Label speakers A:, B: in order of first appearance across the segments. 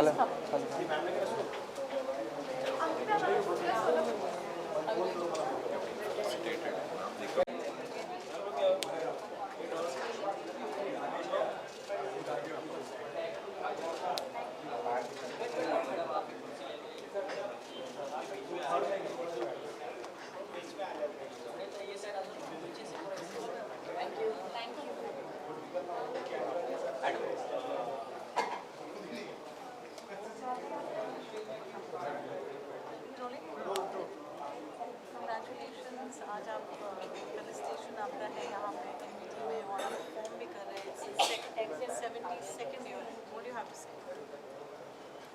A: चलो
B: Congratulations, आज आप पुलिस स्टेशन आपका है यहाँ पे एमईटी में और आप परफॉर्म भी कर रहे हैं. It's 72nd year. What do you have to say?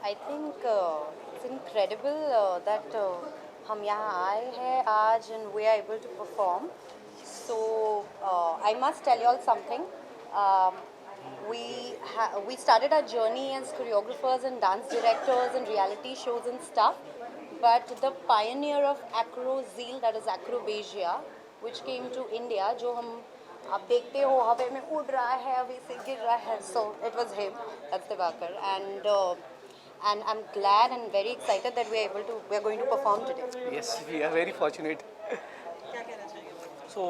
C: I think it's incredible that हम यहाँ आए हैं आज and we are able to perform. So I must tell you all something. We started our journey as choreographers and dance directors and reality shows and stuff. But the pioneer of acrozeal, that is acrobatia, which came to India, जो हम आप देखते हो हवा में उड़ रहा है अभी से गिर रहा है, so it was him, that's Divakar, and I'm glad and very excited that we are going to perform today.
A: Yes, we are very fortunate.
B: क्या कहना चाहिए?
A: So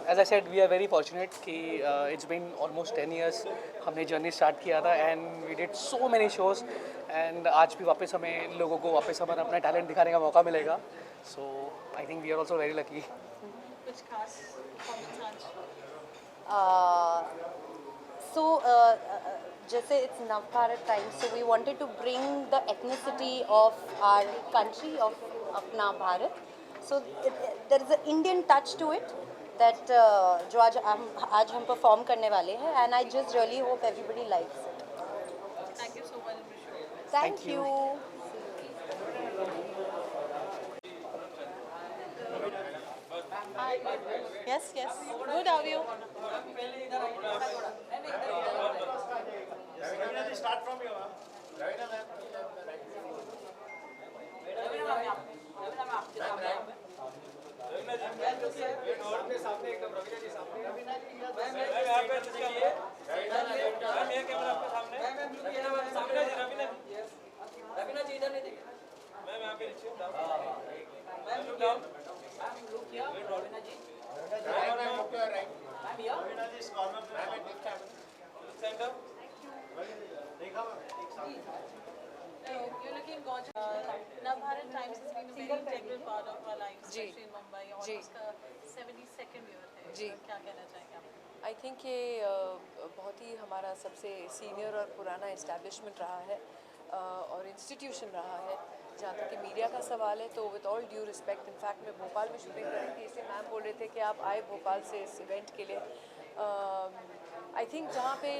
A: as I said, we are very fortunate कि it's been almost 10 years हमने journey start किया था and we did so many shows and आज भी वापस हमें लोगों को वापस हमारा अपना टैलेंट दिखाने का मौका मिलेगा. So I think we are also very lucky.
B: कुछ खास परफॉर्मेंस आज?
C: So जैसे it's Navbharat time, so we wanted to bring the ethnicity of our country, of अपना Bharat. So there is an Indian touch to it that जो आज हम perform करने वाले हैं, and I just really hope everybody likes it.
B: Thank you so much, Vishnu.
C: Thank you.
B: Hi. Yes, yes. Good, how are you?
D: Start from you, ma'am. Ravina ma'am.
B: You're looking gorgeous. Navbharat Times has been a very integral part of our lives, especially in Mumbai. और उसका 72nd year है.
E: जी.
B: क्या कहना चाहेंगे आप?
E: I think ये बहुत ही हमारा सबसे सीनियर और पुराना इस्टेब्लिशमेंट रहा है और इंस्टीट्यूशन रहा है. जहाँ तक कि मीडिया का सवाल है तो with all due respect, in fact मैं भोपाल में शूटिंग कर रही थी, इसलिए मैम बोल रहे थे कि आप आए भोपाल से इस इवेंट के लिए. आई थिंक जहाँ पे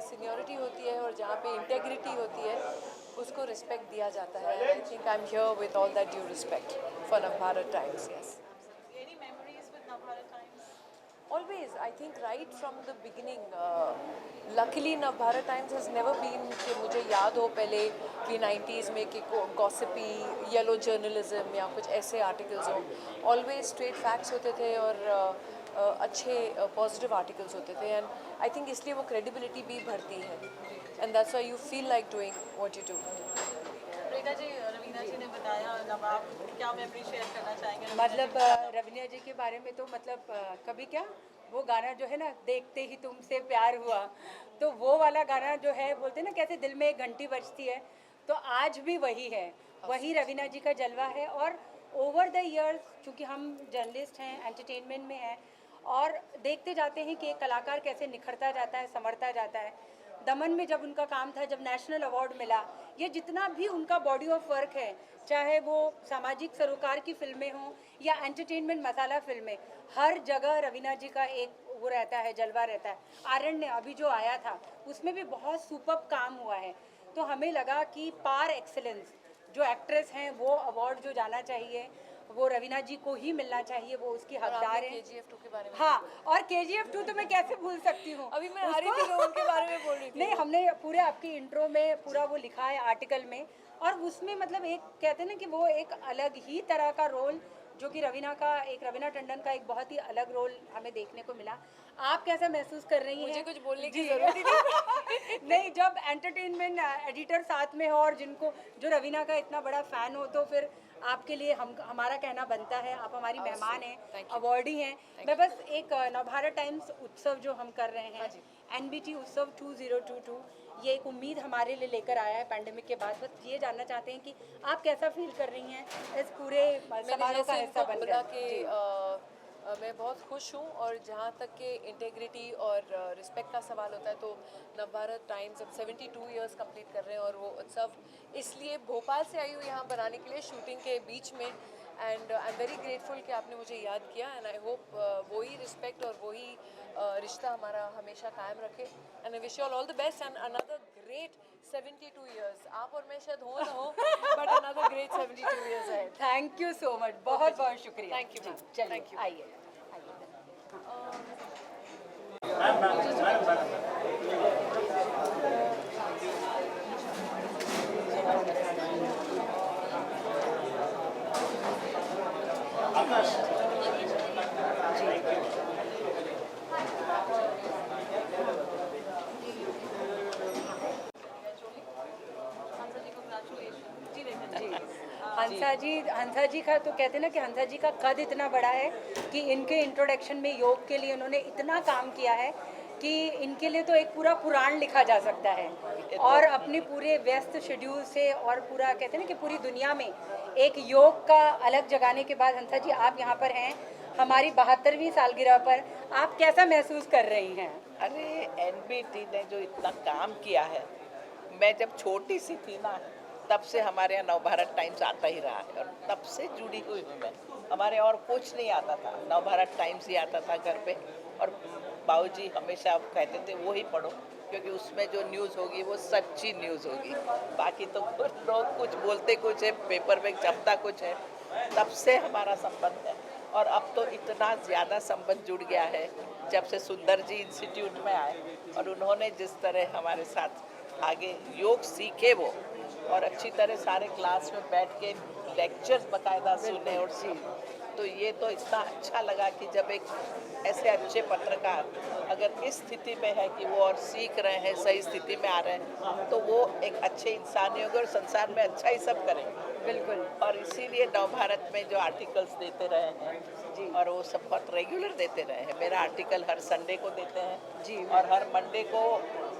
E: सीनियरिटी होती है और जहाँ पे इंटेग्रिटी होती है उसको रिस्पेक्ट दिया जाता है. I think I am here with all that due respect for Navbharat times. Yes,
B: Any memories with Navbharat Times?
E: always. I think right from the beginning, luckily Navbharat Times has never been कि मुझे याद हो पहले कि 90s में कि गॉसिपी yellow journalism या कुछ ऐसे आर्टिकल्स हो. ऑलवेज स्ट्रेट फैक्ट्स होते थे और अच्छे पॉजिटिव आर्टिकल्स होते थे. एंड आई थिंक इसलिए वो क्रेडिबिलिटी भी बढ़ती है. And that's why you feel like doing what you do.
B: Rekha ji, Raveena ji ने बताया, अब आप क्या मेमोरी शेयर करना चाहेंगे?
F: मतलब रवीना जी के बारे में तो मतलब कभी क्या वो गाना जो है ना, देखते ही तुमसे प्यार हुआ, तो वो वाला गाना जो है बोलते हैं ना कैसे दिल में एक घंटी बजती है, तो आज भी वही है, वही रवीना जी का जलवा है. और ओवर द ईयर्स चूँकि हम जर्नलिस्ट हैं, एंटरटेनमेंट में हैं, और देखते जाते हैं कि एक कलाकार कैसे निखरता जाता है, संवरता जाता है. दमन में जब उनका काम था, जब नेशनल अवार्ड मिला, ये जितना भी उनका बॉडी ऑफ वर्क है, चाहे वो सामाजिक सरोकार की फिल्में हों या एंटरटेनमेंट मसाला फिल्में, हर जगह रवीना जी का एक वो रहता है, जलवा रहता है. आरण्य अभी जो आया था उसमें भी बहुत सुपर्ब काम हुआ है. तो हमें लगा कि पार एक्सेलेंस जो एक्ट्रेस हैं वो अवार्ड जो जाना चाहिए वो रवीना जी को ही मिलना चाहिए, वो उसकी हकदार है.
E: KGF 2 के बारे में.
F: हाँ, और KGF 2 तो मैं कैसे भूल सकती हूँ.
E: अभी मैं हरी थी उनके बारे में बोल रही थी.
F: नहीं, हमने पूरे आपकी इंट्रो में पूरा वो लिखा है आर्टिकल में, और उसमें मतलब एक कहते हैं ना कि वो एक अलग ही तरह का रोल जो कि रवीना टंडन का एक बहुत ही अलग रोल हमें देखने को मिला। आप कैसा महसूस कर रही हैं?
E: मुझे कुछ बोलने की
F: जी।
E: जरूरत ही नहीं।
F: नहीं, जब एंटरटेनमेंट एडिटर साथ में हो और जो रवीना का इतना बड़ा फ़ैन हो, तो फिर आपके लिए हमारा कहना बनता है। आप हमारी मेहमान हैं,
E: Thank you.
F: अवॉर्डी हैं। मैं बस एक नवभारत टाइम्स उत्सव जो हम कर रहे हैं, NBT उत्सव 2022, ये एक उम्मीद हमारे लिए लेकर आया है पैंडेमिक के बाद। बस ये जानना चाहते हैं कि आप कैसा फील कर रही हैं इस पूरे समारोह का हिस्सा बनकर?
E: मैं बहुत खुश हूँ, और जहाँ तक के इंटेग्रिटी और रिस्पेक्ट का सवाल होता है, तो नवभारत टाइम्स अब 72 इयर्स कंप्लीट कर रहे हैं, और वो उत्सव इसलिए भोपाल से आई हूँ यहाँ बनाने के लिए शूटिंग के बीच में। And I am very grateful कि आपने मुझे याद किया, एंड आई होप वही रिस्पेक्ट और वही रिश्ता हमारा हमेशा कायम रखे। And I wish you all the best and another great 72 years. आप और मैं शायद हो ना हो, बट अनदर ग्रेट 72 इयर्स है।
F: थैंक यू सो मच, बहुत बहुत शुक्रिया।
E: Thank you,
F: ji,
E: ma'am.
F: चलिए
E: Thank you.
F: आइए। हंसा जी का तो कहते हैं ना कि हंसा जी का कद इतना बड़ा है कि इनके इंट्रोडक्शन में योग के लिए उन्होंने इतना काम किया है कि इनके लिए तो एक पूरा पुराण लिखा जा सकता है। और अपने पूरे व्यस्त शेड्यूल से और पूरा कहते हैं ना कि पूरी दुनिया में एक योग का अलग जगाने के बाद हंसा जी आप यहाँ पर हैं हमारी 72वीं सालगिरह पर। आप कैसा महसूस कर रही हैं?
G: अरे एनबीटी ने जो इतना काम किया है, मैं जब छोटी सी थी ना, तब से हमारे यहाँ नवभारत टाइम्स आता ही रहा है, और तब से जुड़ी हुई हूँ मैं। हमारे और कुछ नहीं आता था, नवभारत टाइम्स ही आता था घर पे, और बाबूजी हमेशा कहते थे वो ही पढ़ो, क्योंकि उसमें जो न्यूज़ होगी वो सच्ची न्यूज़ होगी। बाकी तो कुछ लोग कुछ बोलते कुछ है, पेपर में छपता कुछ है। तब से हमारा संबंध है, और अब तो इतना ज़्यादा संबंध जुड़ गया है जब से सुंदर जी इंस्टीट्यूट में आए, और उन्होंने जिस तरह हमारे साथ आगे योग सीखे वो, और अच्छी तरह सारे क्लास में बैठ के लेक्चर्स बाकायदा सुने और तो ये तो इतना अच्छा लगा कि जब एक ऐसे अच्छे पत्रकार अगर इस स्थिति में है कि वो और सीख रहे हैं, सही स्थिति में आ रहे हैं, तो वो एक अच्छे इंसान ही होंगे और संसार में अच्छा ही सब करेंगे।
F: बिल्कुल।
G: और इसीलिए नवभारत में जो आर्टिकल्स देते रहे हैं जी, और वो सब बहुत रेगुलर देते रहे हैं। मेरा आर्टिकल हर संडे को देते हैं जी, और हर मंडे को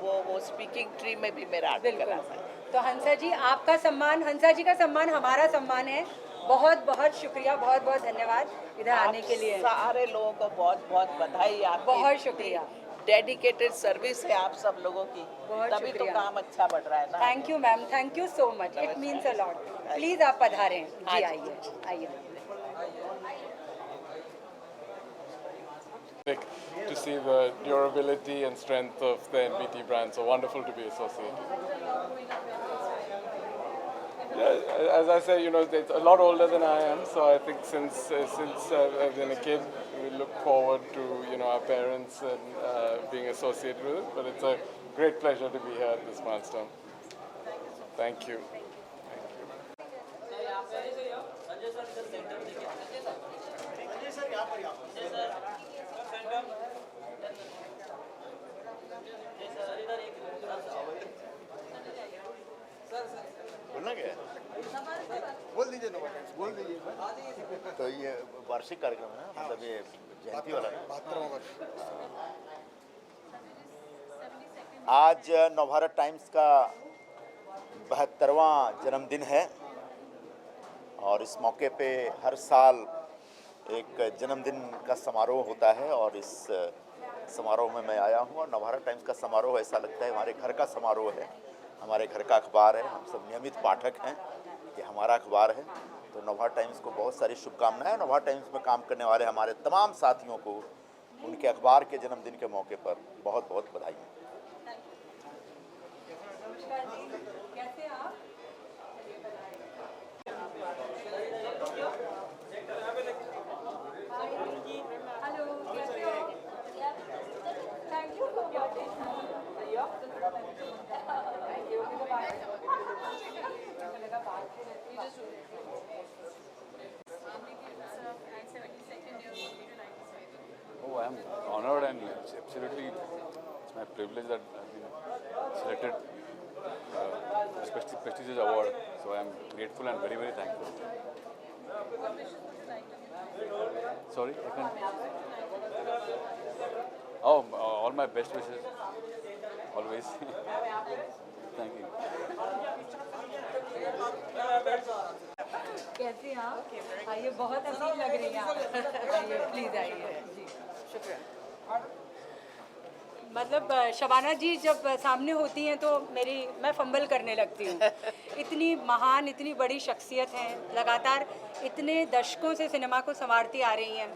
G: वो स्पीकिंग ट्री में भी मेरा आर्टिकल आता है।
F: तो हंसा जी आपका सम्मान, हंसा जी का सम्मान हमारा सम्मान है। बहुत बहुत शुक्रिया, बहुत बहुत धन्यवाद इधर आने के लिए।
G: सारे लोगों को बहुत बहुत बधाई। आप
F: बहुत शुक्रिया।
G: डेडिकेटेड सर्विस है आप सब लोगों की, तभी तो काम अच्छा बढ़ रहा है ना।
F: Thank you ma'am, thank you so much, it means a lot. Please आप पधारें जी, आइए आइए।
H: To see the durability and strength of the NBT brand, so wonderful to be associated. Yeah, as I say, you know, it's a lot older than I am, so I think since I've been a kid, we look forward to, you know, our parents and being associated with it. But it's a great pleasure to be here at this milestone. Thank you.
D: बोलना क्या है? बोल दीजिए ना, बोल दीजिए। तो ये वार्षिक कार्यक्रम है ना, मतलब ये जयंती वाला है। 72वां वर्ष। आज नवभारत टाइम्स का 72वां जन्मदिन है, और इस मौके पे हर साल एक जन्मदिन का समारोह होता है, और इस समारोह में मैं आया हूँ। और नवभारत टाइम्स का समारोह ऐसा लगता है हमारे घर का समारोह है, हमारे घर का अखबार है, हम सब नियमित पाठक हैं, ये हमारा अखबार है। तो नवभारत टाइम्स को बहुत सारी शुभकामनाएं। नवभारत टाइम्स में काम करने वाले हमारे तमाम साथियों को उनके अखबार के जन्मदिन के मौके पर बहुत बहुत बधाई।
F: कैसे आप? हेलो, कैसे हो? Thank you for
I: actually, it's my privilege that I've been selected this prestigious award. So I'm grateful and very, very thankful. Sorry, I can't. Oh, all my best wishes, always. Thank you.
F: कैसे हैं आप? आइए, बहुत हसीन लग रही हैं आप। आइए, प्लीज़ आइए। जी, शुक्रिया। मतलब शबाना जी जब सामने होती हैं तो मैं फंबल करने लगती हूँ। इतनी महान, इतनी बड़ी शख्सियत हैं, लगातार इतने दशकों से सिनेमा को संवारती आ रही हैं।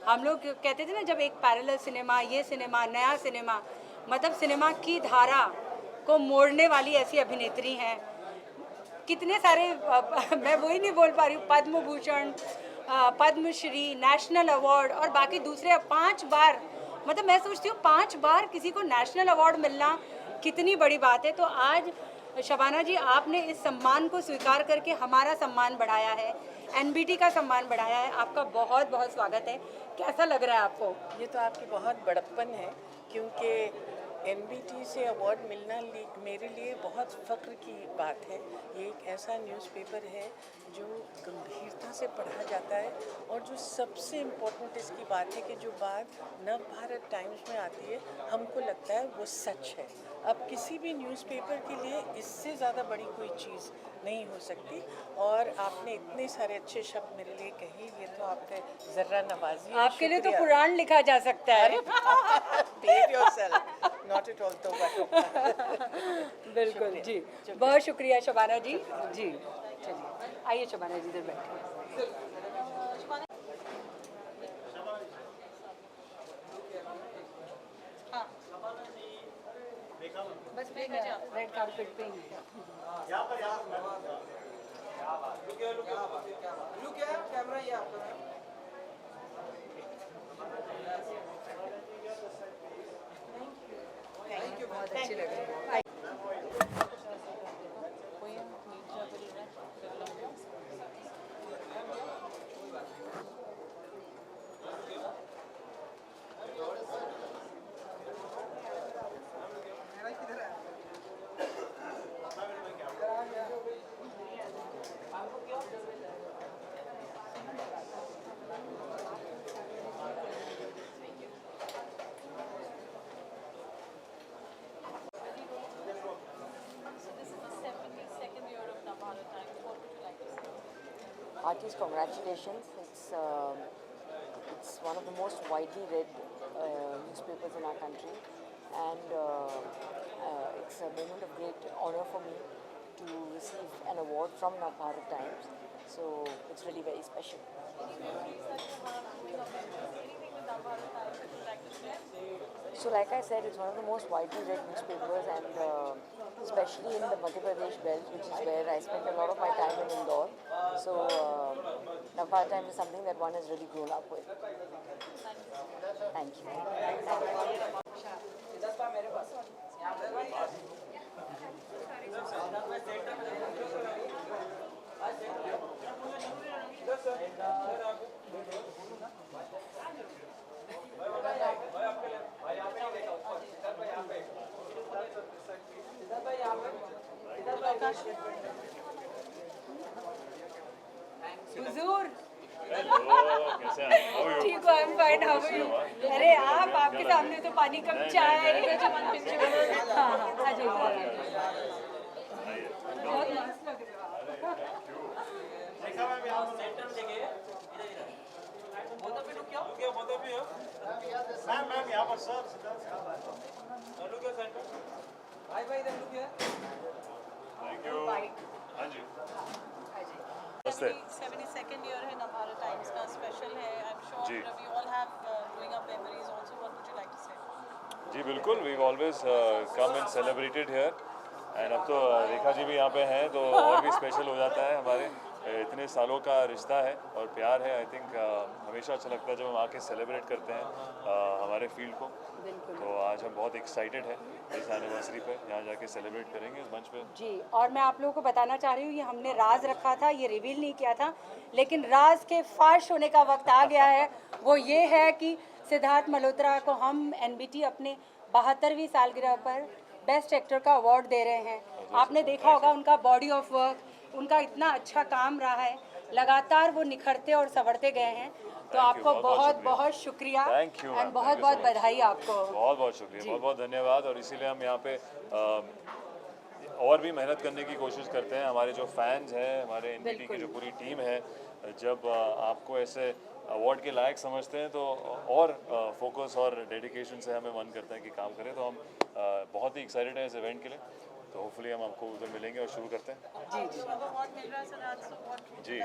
F: हम लोग कहते थे ना, जब एक पैरेलल सिनेमा, ये सिनेमा, नया सिनेमा, मतलब सिनेमा की धारा को मोड़ने वाली ऐसी अभिनेत्री हैं। कितने सारे मैं वही नहीं बोल पा रही हूँ, पद्म भूषण, पद्मश्री, नेशनल अवार्ड और बाकी दूसरे 5 बार, मतलब मैं सोचती हूँ 5 बार किसी को नेशनल अवार्ड मिलना कितनी बड़ी बात है। तो आज शबाना जी, आपने इस सम्मान को स्वीकार करके हमारा सम्मान बढ़ाया है, एनबीटी का सम्मान बढ़ाया है। आपका बहुत बहुत स्वागत है। कैसा लग रहा है आपको?
G: ये तो आपकी बहुत बड़प्पन है, क्योंकि एनबीटी से अवार्ड मिलना मेरे लिए बहुत फ़ख्र की बात है। ये एक ऐसा न्यूज़पेपर है जो गंभीरता से पढ़ा जाता है, और जो सबसे इम्पोर्टेंट इसकी बात है कि जो बात नवभारत टाइम्स में आती है, हमको लगता है वो सच है। अब किसी भी न्यूज़पेपर के लिए इससे ज़्यादा बड़ी कोई चीज़ नहीं हो सकती। और आपने इतने सारे अच्छे शब्द मेरे लिए कहे, ये तो आपका ज़र्रा नवाजी है।
F: आपके लिए तो कुरान लिखा जा सकता है।
G: Behave yourself, not at all तौबा।
F: बिल्कुल जी, बहुत शुक्रिया शबाना जी। जी चलिए, आइए शबाना जी, इधर बैठिए। बस रेड कारपेट पे ही
J: कैमरा ये आपका
F: थैंक यू, बहुत अच्छी लग रही है।
K: Artists, congratulations. It's one of the most widely read newspapers in our country, and it's a moment of great honor for me to receive an award from Navbharat Times. So it's really very special. So like I said, it's one of the most widely read newspapers, and especially in the Madhya Pradesh belt, which is where I spent a lot of my time in Indore. So Navbharat Times is something that one has really grown up with. Thank you.
F: हुजूर, ठीक हो? I am fine, how are you? अरे आपके सामने तो पानी कम, चाय। हाँ हाँ, आ जाइए। बहुत मस्त लग रहा है।
B: 72nd year है नवभारत टाइम्स का, स्पेशल है। I am sure we all have growing up memories also. What would you like to say?
I: जी बिल्कुल, we always come and celebrated here, and अब तो रेखा जी भी यहाँ पे हैं तो और भी स्पेशल हो जाता है। हमारे इतने सालों का रिश्ता है और प्यार है। आई थिंक हमेशा अच्छा लगता है जब हम आके सेलिब्रेट करते हैं हमारे फील्ड को। तो आज हम बहुत एक्साइटेड हैं इस एनिवर्सरी पे, यहाँ जाके सेलिब्रेट करेंगे इस मंच पे।
F: जी, और मैं आप लोगों को बताना चाह रही हूँ, ये हमने राज रखा था, ये रिवील नहीं किया था, लेकिन राज के फाश होने का वक्त आ गया है। वो ये है कि सिद्धार्थ मल्होत्रा को हम एनबीटी अपने 72वीं सालगिरह पर बेस्ट एक्टर का अवार्ड दे रहे हैं। आपने देखा होगा उनका बॉडी ऑफ वर्क, उनका इतना अच्छा काम रहा है, लगातार वो निखरते और संवरते गए हैं। तो आपको बहुत बहुत शुक्रिया एंड बहुत बहुत बधाई आपको।
I: बहुत बहुत शुक्रिया, बहुत बहुत धन्यवाद। और इसीलिए हम यहाँ पे और भी मेहनत करने की कोशिश करते हैं। हमारे जो फैंस हैं, हमारे एनबीटी की जो पूरी टीम है, जब आपको ऐसे अवार्ड के लायक समझते हैं तो और फोकस और डेडिकेशन से हमें मन करता है कि काम करें। तो हम बहुत ही एक्साइटेड हैं इस इवेंट के लिए। तो होपफुली हम आपको उधर मिलेंगे और शुरू करते हैं।
B: जी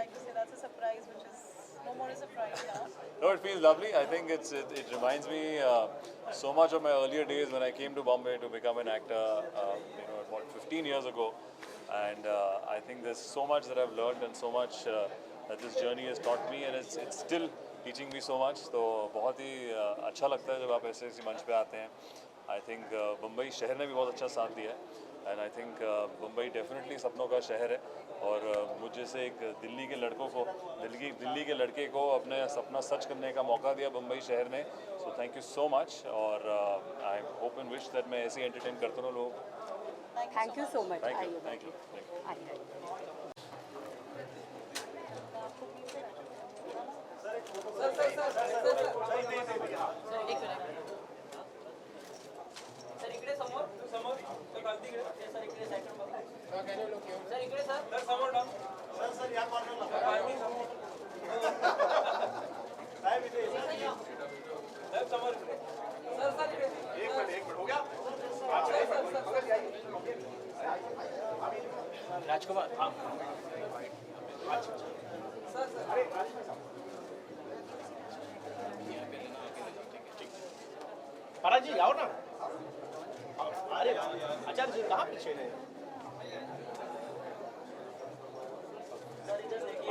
I: No, it feels lovely. I think it reminds me so much of my earlier days when I came to Bombay to become an actor, about 15 years ago. And I think there's so much that I've learned and so much that this journey has taught me, and it's still teaching me so much. तो बहुत ही अच्छा लगता है जब आप ऐसे मंच पे आते हैं। I think मुंबई शहर ने भी बहुत अच्छा साथ दिया है। And I think Mumbai definitely सपनों का शहर है। और मुझ जैसे एक दिल्ली के लड़के को अपने सपना सच करने का मौका दिया मुंबई शहर ने। So thank you so much. और I hope and wish that मैं ऐसे ही एंटरटेन करता रहूँ लोगों को।
F: Thank you so much.
I: Thank you.
A: Rajkumar Maharaj ji आओ ना। अरे आचार्य जी कहाँ पीछे गए?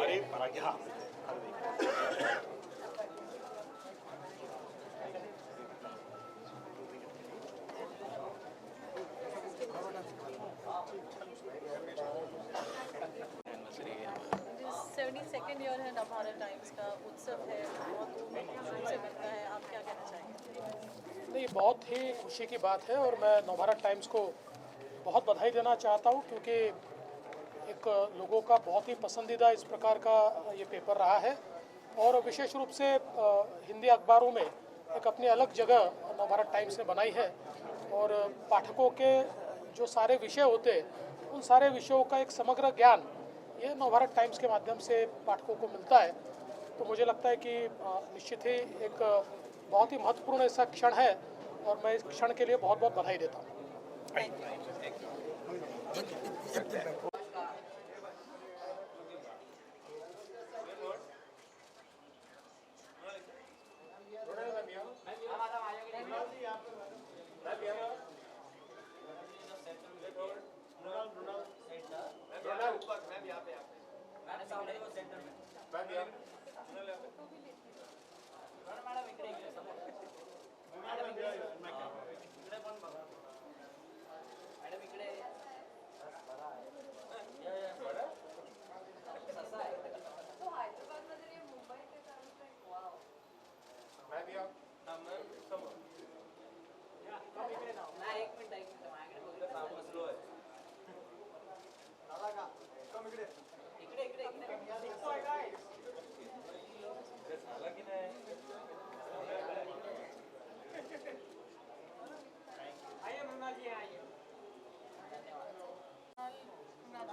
A: अरे महाराज जी हाँ।
B: सेकंड ईयर है नवभारत टाइम्स का उत्सव है, बहुत धूमधाम से बनता है। आप क्या कहना चाहेंगे?
A: नहीं, बहुत ही खुशी की बात है और मैं नवभारत टाइम्स को बहुत बधाई देना चाहता हूँ, क्योंकि एक लोगों का बहुत ही पसंदीदा इस प्रकार का ये पेपर रहा है। और विशेष रूप से हिंदी अखबारों में एक अपनी अलग जगह नवभारत टाइम्स ने बनाई है। और पाठकों के जो सारे विषय होते हैं, उन सारे विषयों का एक समग्र ज्ञान ये नवभारत टाइम्स के माध्यम से पाठकों को मिलता है। तो मुझे लगता है कि निश्चित ही एक बहुत ही महत्वपूर्ण ऐसा क्षण है और मैं इस क्षण के लिए बहुत बहुत बधाई देता हूँ।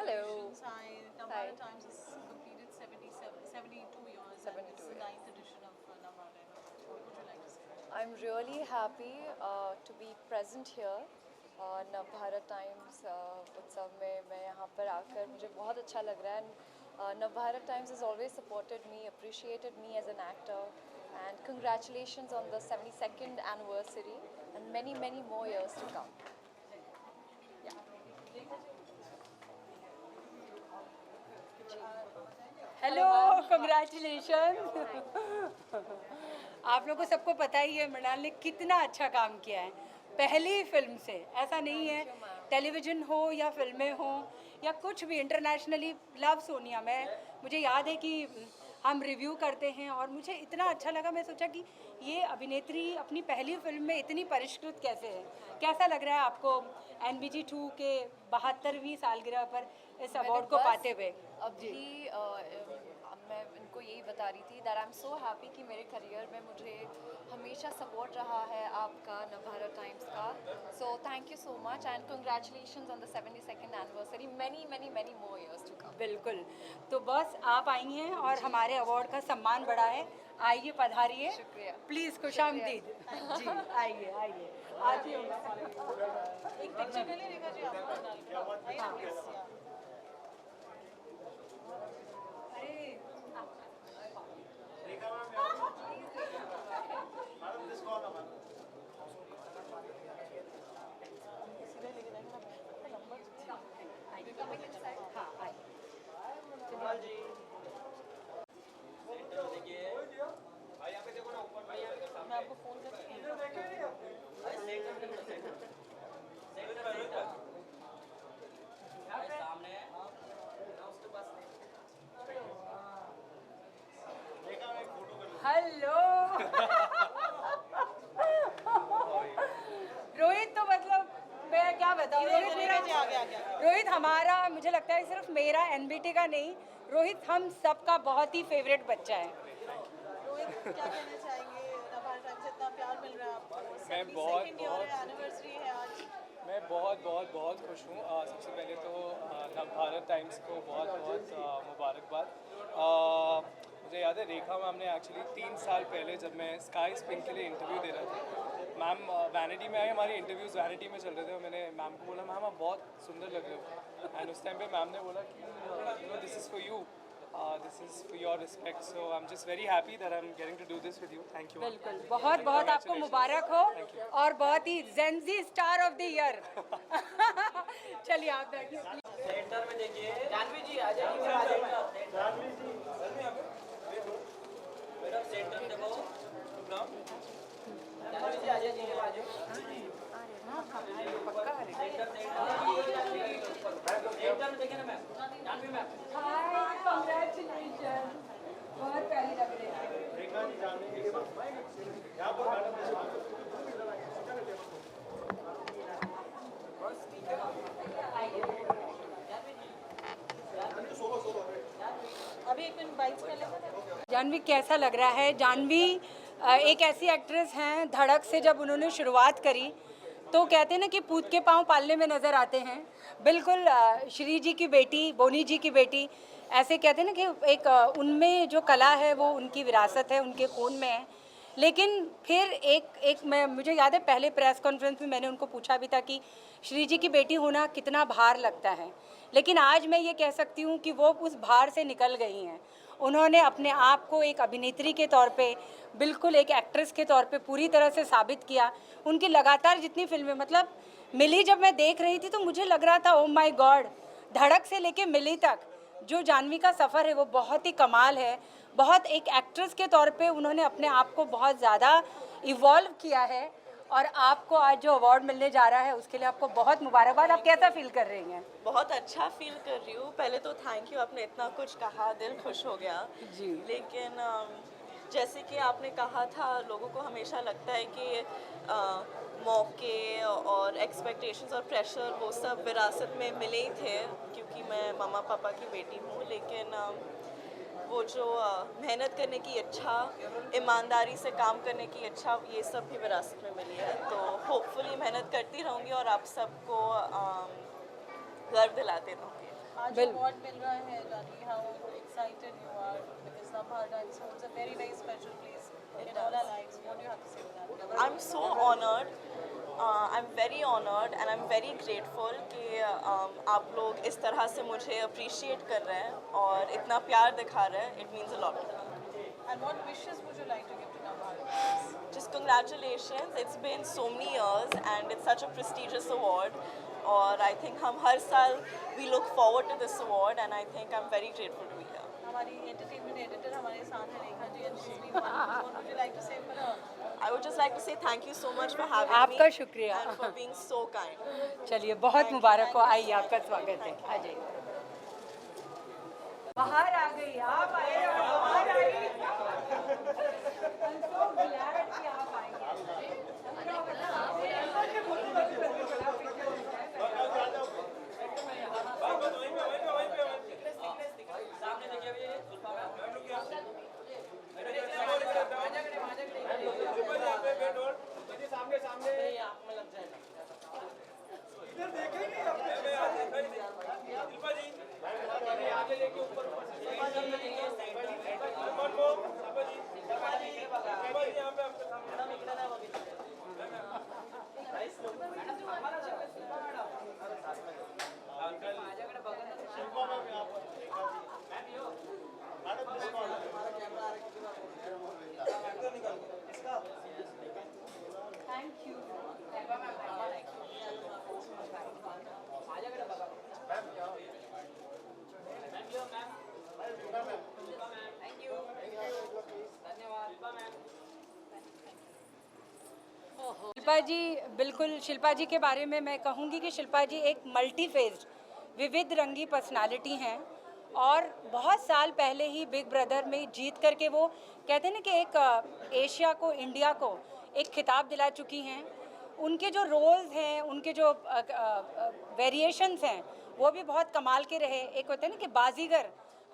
B: Congratulations. Navbharat Times has completed 72 years. 72 and it's the 9th edition of Navbharat Times. What would you like to say?
E: I'm really happy to be present here. Navbharat times उत्सव में मैं यहाँ पर आकर मुझे बहुत अच्छा लग रहा है। Navbharat times has always supported me, appreciated me as an actor, and congratulations on the 72nd anniversary and many, many more years to come.
F: Hello, congratulation. आप लोगों को सबको पता ही है मृणाल ने कितना अच्छा काम किया है पहली फिल्म से। ऐसा नहीं है टेलीविज़न हो या फिल्में हो या कुछ भी इंटरनेशनली, लव सोनिया में मुझे याद है कि हम रिव्यू करते हैं। और मुझे इतना अच्छा लगा, मैं सोचा कि ये अभिनेत्री अपनी पहली फिल्म में इतनी परिष्कृत कैसे है। कैसा लग रहा है आपको NBG 2 के 72वीं सालगिरह पर इस अवार्ड को पाते हुए?
E: अभी मैं इनको यही बता रही थी that I am so happy कि मेरे करियर में मुझे हमेशा सपोर्ट रहा है आपका, नवभारत टाइम्स का। So thank you so much and congratulations on the 72nd anniversary, many many many more years to come.
F: बिल्कुल, तो बस आप आई हैं और हमारे अवार्ड का सम्मान बढ़ा है। आइए, पधारिए,
E: शुक्रिया।
F: प्लीज़ खुशामदीद। जी, आइए आइए, आती हूँ।
B: एक पिक्चर ले लें रेखा जी, आपको आइए ना प्लीज। मैं आपको फोन करती
F: हेलो रोहित, तो मतलब मैं क्या बताऊँ, रोहित हमारा, मुझे लगता है सिर्फ मेरा NBT का नहीं, रोहित हम सबका बहुत ही फेवरेट बच्चा है।
B: रोहित, क्या कहना चाहेंगे? नवभारत टाइम्स से इतना प्यार मिल रहा है आपको,
A: मैं
B: 72nd ईयर एनिवर्सरी है आज।
A: मैं बहुत खुश हूँ। सबसे पहले तो नवभारत टाइम्स को बहुत मुबारकबाद। मुझे याद है रेखा मैम ने एक्चुअली 3 साल पहले जब मैं स्काई स्पिन के लिए इंटरव्यू दे रहा था, मैम वैनिटी में आई, हमारी इंटरव्यूज़ वैनिटी में चल रहे थे और मैंने मैम को बोला मैम आप बहुत सुंदर लग रहे हो। एंड उस टाइम पे मैम ने बोला कि you know this is for you, this is for your respect, so I am just very happy that I am getting to do this with you. Thank you.
F: बिल्कुल, बहुत बहुत आपको मुबारक हो और बहुत ही Gen Z star of the year. चलिए आप बैठिए।
J: सेंटर में देखिए जानवी जी आ जाइए। जानवी जी मैडम सेंटर में देखो, जानवी जी आ जाइए। सेंटर में देखिए ना मैम, जानवी मैम।
F: हाय, कांग्रेचुलेशन, बहुत प्यारी लग रही है।
J: रेखा जी जानवी जी यहाँ पर
B: अभी 1 मिनट बाइक कर लेंगे।
F: जानवी, कैसा लग रहा है? जानवी एक ऐसी एक्ट्रेस हैं, धड़क से जब उन्होंने शुरुआत करी तो कहते हैं ना कि पूत के पाँव पालने में नज़र आते हैं। बिल्कुल श्री जी की बेटी, बोनी जी की बेटी, ऐसे कहते हैं ना कि एक उनमें जो कला है वो उनकी विरासत है, उनके खून में है। लेकिन फिर एक मुझे याद है पहले प्रेस कॉन्फ्रेंस में मैंने उनको पूछा भी था कि श्री जी की बेटी होना कितना भार लगता है, लेकिन आज मैं ये कह सकती हूँ कि वो उस भार से निकल गई हैं। उन्होंने अपने आप को एक अभिनेत्री के तौर पे, बिल्कुल एक एक्ट्रेस के तौर पे पूरी तरह से साबित किया। उनकी लगातार जितनी फिल्में मतलब मिली, जब मैं देख रही थी तो मुझे लग रहा था ओ माय गॉड, धड़क से लेके मिली तक जो जानवी का सफ़र है वो बहुत ही कमाल है। बहुत एक एक्ट्रेस के तौर पे उन्होंने अपने आप को बहुत ज़्यादा इवॉल्व किया है और आपको आज जो अवार्ड मिलने जा रहा है उसके लिए आपको बहुत मुबारकबाद। आप कैसा फील कर रही हैं?
L: बहुत अच्छा फील कर रही हूँ। पहले तो थैंक यू, आपने इतना कुछ कहा, दिल खुश हो गया
F: जी।
L: लेकिन जैसे कि आपने कहा था, लोगों को हमेशा लगता है कि मौके और एक्सपेक्टेशंस और प्रेशर वो सब विरासत में मिले ही थे, क्योंकि मैं मम्मा पापा की बेटी हूँ। लेकिन वो जो मेहनत करने की इच्छा, ईमानदारी से काम करने की इच्छा, ये सब भी विरासत में मिली है। तो होपफुली मेहनत करती रहूँगी और आप सबको गर्व दिलाते रहूँगी।
B: आज अवार्ड मिल रहा है Janhvi, how excited you are because Navbharat Times holds a very very special place in all our lives. What do you have to say to that?
L: I'm so honored. I'm very honored and I'm very grateful कि आप लोग इस तरह से मुझे appreciate कर रहे हैं और इतना प्यार दिखा रहे हैं. It means a lot to me.
B: And what wishes would you like to give to Navbharat?
L: Just congratulations. It's been so many years and it's such a prestigious award. और I think हम हर साल we look forward to this award and I think I'm very grateful to be here.
B: हमारी entertainment editor हमारे साथ है Rekha ji, and she's been wonderful. What would you like to say for her?
L: I would just like to say thank you so much for having me.
F: आपका शुक्रिया
L: and for being so kind.
F: चलिए, बहुत मुबारक हो। आइए, आपका स्वागत है। आ जाइए। बाहर आ गई आप, आए और बाहर आई। शिल्पा जी के बारे में मैं कहूँगी कि शिल्पा जी एक मल्टी फेस्ड विविध रंगी पर्सनालिटी हैं और बहुत साल पहले ही बिग ब्रदर में जीत करके वो कहते हैं ना कि एक एशिया को, इंडिया को एक खिताब दिला चुकी हैं। उनके जो रोल्स हैं, उनके जो वेरिएशंस हैं वो भी बहुत कमाल के रहे। एक होता है ना कि बाजीगर,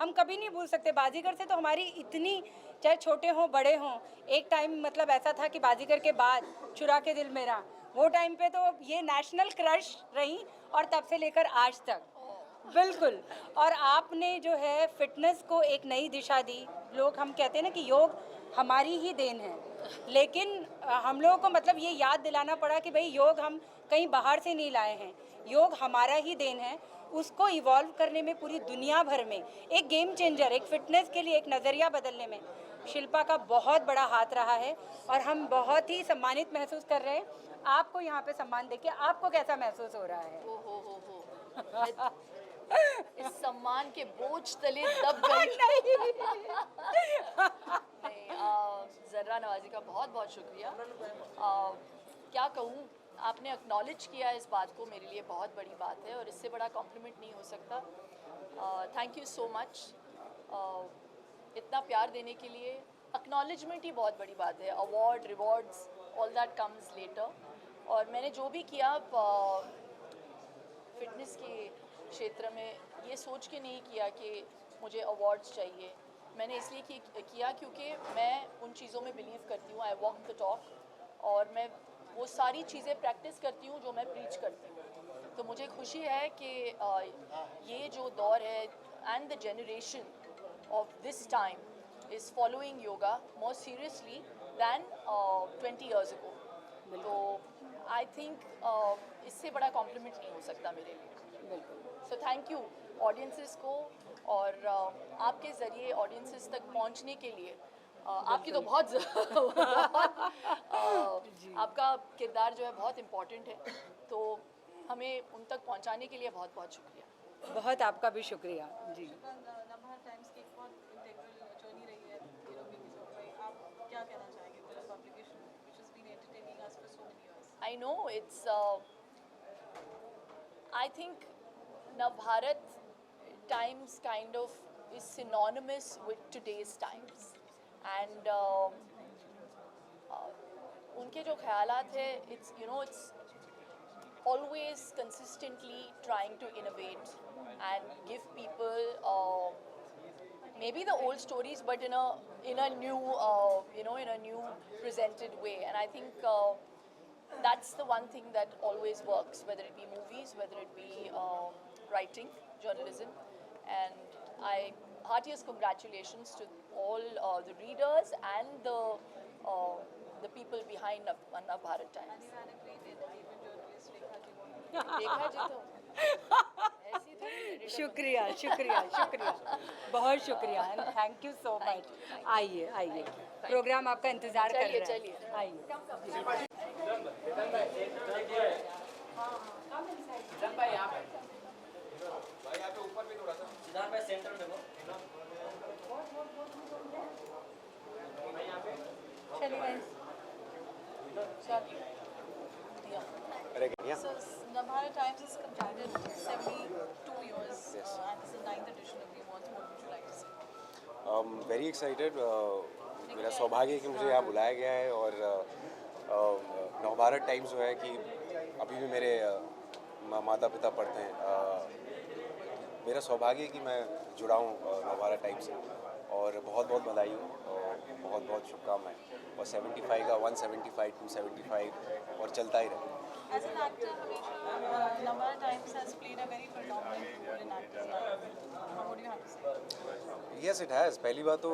F: हम कभी नहीं भूल सकते बाजीगर से, तो हमारी इतनी, चाहे छोटे हों बड़े हों, एक टाइम मतलब ऐसा था कि बाजीगर के बाद चुरा के दिल मेरा, वो टाइम पे तो ये नेशनल क्रश रही और तब से लेकर आज तक। बिल्कुल। और आपने जो है फिटनेस को एक नई दिशा दी। लोग, हम कहते हैं ना कि योग हमारी ही देन है, लेकिन हम लोगों को मतलब ये याद दिलाना पड़ा कि भाई योग हम कहीं बाहर से नहीं लाए हैं, योग हमारा ही देन है। उसको इवॉल्व करने में पूरी दुनिया भर में एक गेम चेंजर, एक फिटनेस के लिए एक नज़रिया बदलने में शिल्पा का बहुत बड़ा हाथ रहा है और हम बहुत ही सम्मानित महसूस कर रहे हैं। आपको यहाँ पे सम्मान देके आपको कैसा महसूस हो रहा है?
E: हो इस सम्मान के बोझ तले दब गई। नहीं, ज़र्रा नवाज़ी का बहुत बहुत शुक्रिया। क्या कहूँ, आपने एक्नॉलेज किया इस बात को, मेरे लिए बहुत बड़ी बात है और इससे बड़ा कॉम्प्लीमेंट नहीं हो सकता। Thank you so much. इतना प्यार देने के लिए एक्नॉलेजमेंट ही बहुत बड़ी बात है। Award, rewards, all that comes later. और मैंने जो भी किया फिटनेस के क्षेत्र में, ये सोच के नहीं किया कि मुझे अवार्ड्स चाहिए। मैंने इसलिए किया क्योंकि मैं उन चीज़ों में बिलीव करती हूँ। आई वॉक द टॉक और मैं वो सारी चीज़ें प्रैक्टिस करती हूँ जो मैं प्रीच करती हूँ। तो मुझे खुशी है कि ये जो दौर है and the generation of this time is following yoga more seriously than 20 years ago. तो I think इससे बड़ा कॉम्प्लीमेंट नहीं हो सकता मेरे लिए। बिल्कुल। So thank you ऑडियंसेस को, और आपके ज़रिए ऑडियंसेस तक पहुंचने के लिए आपकी तो बहुत आपका किरदार जो है बहुत इम्पोर्टेंट है, तो हमें उन तक पहुंचाने के लिए बहुत बहुत शुक्रिया।
F: बहुत आपका भी शुक्रिया जी।
B: नवभारत टाइम्स की एक बहुत इंटीग्रल जर्नी रही है नीरवी की जॉब में, आप क्या कहना चाहेंगे for the publication which has been entertaining us for so many years?
E: I know it's I think Navbharat Times kind of is synonymous with today's times, and उनके जो ख्यालात है, it's it's always consistently trying to innovate and give people maybe the old stories but in a new in a new presented way, and I think that's the one thing that always works, whether it be movies, whether it be writing, journalism. And I heartiest congratulations to all the readers and the people behind Navbharat Times. देखा जी तो ऐसी थोड़ी।
F: शुक्रिया शुक्रिया शुक्रिया, बहुत शुक्रिया, and thank you so much. आइए आइए, प्रोग्राम आपका इंतजार कर रहा है।
E: चलिए
F: आइए।
B: So Navbharat Times has completed 72 years, and this is the 9th edition of the awards. What would you like to say?
M: Very excited. मेरा सौभाग्य है कि मुझे यहाँ बुलाया गया है, और नवभारत टाइम्स जो है कि अभी भी मेरे माता पिता पढ़ते हैं। मेरा सौभाग्य है कि मैं जुड़ा हूँ नवभारत टाइम्स से, और बहुत बहुत बधाई हो और बहुत बहुत शुभकामनाएं। और 75 का 175, 275 और चलता ही रहे।
B: As an actor, Navbharat Times has played a very predominant role in actors' life. What do you have to say?
M: Yes, it has. पहली बात तो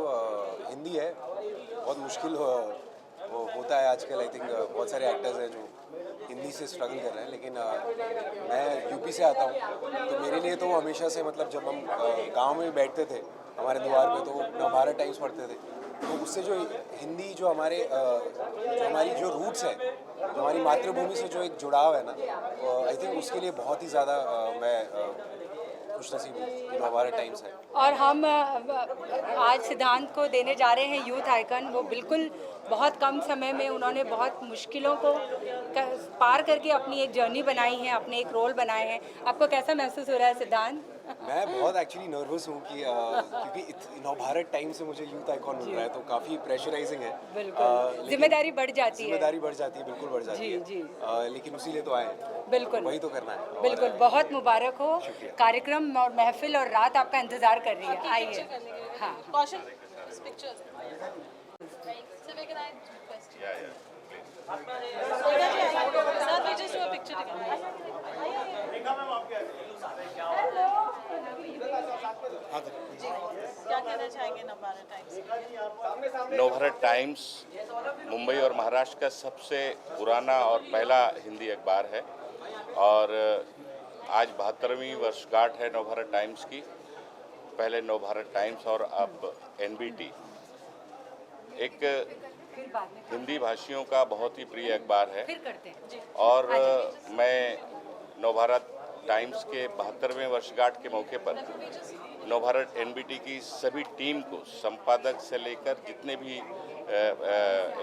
M: हिंदी है, बहुत मुश्किल वो होता है आजकल। आई थिंक बहुत सारे एक्टर्स हैं जो हिंदी से स्ट्रगल कर रहे हैं, लेकिन मैं यूपी से आता हूँ, तो मेरे लिए तो हमेशा से, मतलब जब हम गांव में बैठते थे हमारे द्वार पे, तो नवभारत टाइम्स पढ़ते थे, तो उससे जो हिंदी, जो हमारी जो रूट्स है, जो हमारी मातृभूमि से जो एक जुड़ाव है ना, आई थिंक उसके लिए बहुत ही ज़्यादा मैं खुशनसीब हूँ कि नवभारत टाइम्स है।
F: और हम आज सिद्धांत को देने जा रहे हैं यूथ आइकन। वो बिल्कुल बहुत कम समय में उन्होंने बहुत मुश्किलों को पार करके अपनी एक जर्नी बनाई है, अपने एक रोल बनाए हैं। आपको कैसा महसूस हो रहा है सिद्धांत?
M: मैं बहुत एक्चुअली नर्वस हूँ कि क्योंकि नवभारत टाइम से मुझे यूथ आइकॉन मिल रहा है, तो काफ़ी प्रेशराइजिंग है।
F: बिल्कुल जिम्मेदारी बढ़ जाती है।
M: जिम्मेदारी बढ़ जाती है, बिल्कुल बढ़ जाती है।
F: जी।
M: लेकिन उसी लिए तो आए हैं।
F: बिल्कुल
M: वही तो करना है।
F: बिल्कुल बहुत मुबारक हो। कार्यक्रम और महफिल और रात आपका इंतजार कर रही है। आइए। हाँ
B: कौशल पिक्चर्स क्या कहना चाहेंगे नवभारत टाइम्स?
N: नवभारत टाइम्स मुंबई और महाराष्ट्र का सबसे पुराना और पहला हिंदी अखबार है और आज 72वीं वर्षगांठ है नवभारत टाइम्स की। पहले नवभारत टाइम्स और अब एनबीटी एक हिंदी भाषियों का बहुत ही प्रिय अखबार है और मैं नवभारत टाइम्स के 72वें वर्षगांठ के मौके पर नवभारत एनबीटी की सभी टीम को, संपादक से लेकर जितने भी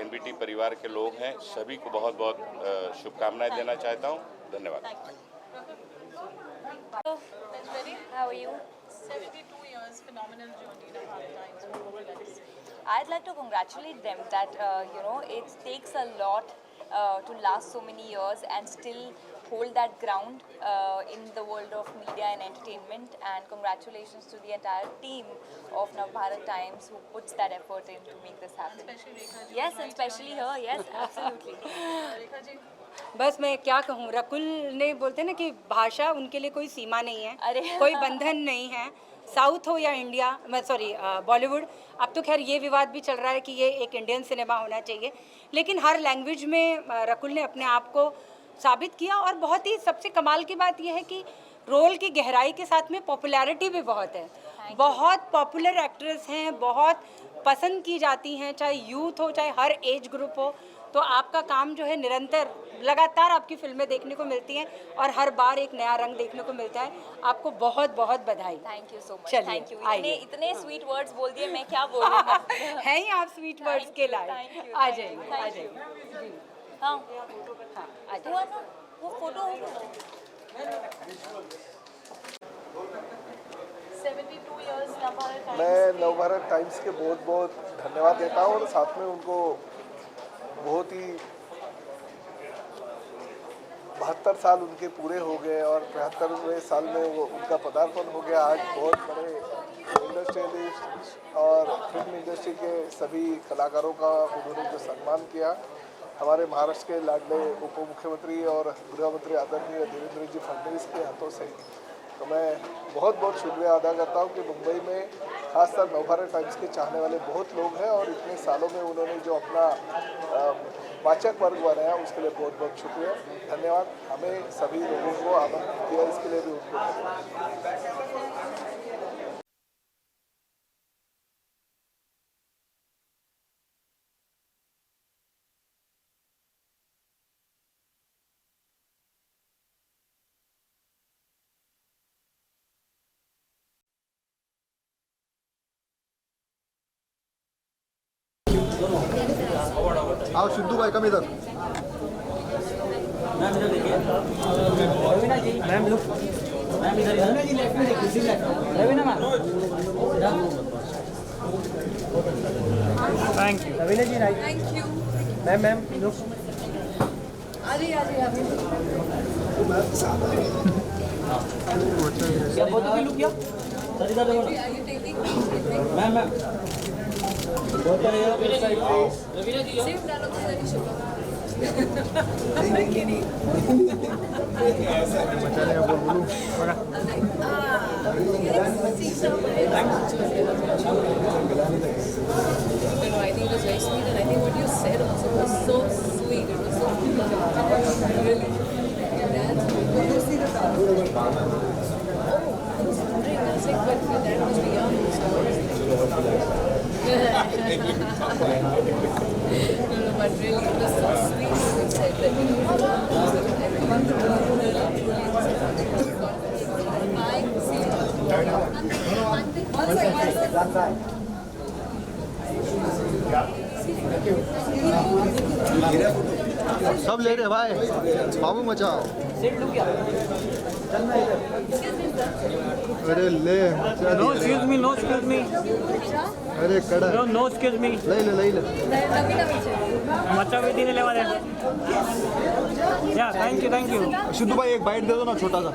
N: एनबीटी परिवार के लोग हैं, सभी को बहुत बहुत शुभकामनाएं देना चाहता हूं। धन्यवाद।
C: How are you?
B: 72 years, phenomenal journey, Navbharat Times. What would you like to say?
C: I'd like to congratulate them that it takes a lot to last so many years and still hold that ground in the world of media and entertainment, and congratulations to the entire team of Navbharat Times who puts that effort in to make this happen.
B: Especially Rekha ji.
C: Yes, and especially her. Yes, absolutely.
B: Rekha ji.
F: बस मैं क्या कहूँ, रकुल ने बोलते हैं ना कि भाषा उनके लिए कोई सीमा नहीं है, कोई बंधन नहीं है, साउथ हो या इंडिया, बॉलीवुड। अब तो खैर ये विवाद भी चल रहा है कि ये एक इंडियन सिनेमा होना चाहिए, लेकिन हर लैंग्वेज में रकुल ने अपने आप को साबित किया। और बहुत ही सबसे कमाल की बात यह है कि रोल की गहराई के साथ में पॉपुलैरिटी भी बहुत है। बहुत पॉपुलर एक्ट्रेस हैं, बहुत पसंद की जाती हैं, चाहे यूथ हो चाहे हर एज ग्रुप हो। तो आपका काम जो है निरंतर लगातार आपकी फिल्में देखने को मिलती हैं और हर बार एक नया रंग देखने को मिलता है। आपको बहुत बहुत बधाई।
C: Thank you so much.
F: चलिए,
C: थैंक यू।
F: आइए।
C: इतने स्वीट वर्ड्स बोल दिए, मैं क्या बोलूँ।
F: हैं ही आप स्वीट वर्ड्स के लायक। आ जाइए, आ जाइए। जी
C: हाँ
F: आ जाइए।
C: वो फोटो
B: 72 years, Navbharat Times.
O: मैं नवभारत टाइम्स के बहुत बहुत धन्यवाद देता हूँ और साथ में उनको बहुत ही 72 साल उनके पूरे हो गए और 73वें साल में वो उनका पदार्पण हो गया। आज बहुत बड़े इंडस्ट्रियलिस्ट और फिल्म इंडस्ट्री के सभी कलाकारों का उन्होंने जो सम्मान किया, हमारे महाराष्ट्र के लाडले उप मुख्यमंत्री और गृह मंत्री आदरणीय देवेंद्र जी फडणवीस के हाथों से, तो मैं बहुत बहुत शुक्रिया अदा करता हूँ कि मुंबई में खासकर नवभारत टाइम्स के चाहने वाले बहुत लोग हैं और इतने सालों में उन्होंने जो अपना वाचक वर्ग बनाया उसके लिए बहुत बहुत शुक्रिया, धन्यवाद। हमें सभी लोगों को आमंत्रित किया, इसके लिए भी उनको धन्यवाद।
P: आओ सिद्धू भाई कम इधर।
J: मैम लुक, मैम इधर Raveena ma'am. Thank you Raveena ji. Right,
B: Thank you.
J: Ma'am look. क्या फोटो भी लुक किया सर इधर देखो मैम बहुत रवीना जी सिर्फ डालो तो इधर ही
E: I think it was very sweet, and I think what you said also was so sweet. It was so really. Did you see the dance? Oh, I was wondering. I was like, but my dad must be young. No, but really, it was so sweet. You said that, you know, everyone
P: One side. सब ले रहे भाई, बाबू मचाओ। अरे ले
J: no excuse me, no excuse me,
P: अरे कड़ा
J: no no excuse मी,
P: लई ले
J: मचा भी देने लेवा दे। या थैंक यू
P: सिद्धू भाई एक बाइट दे दो ना छोटा सा।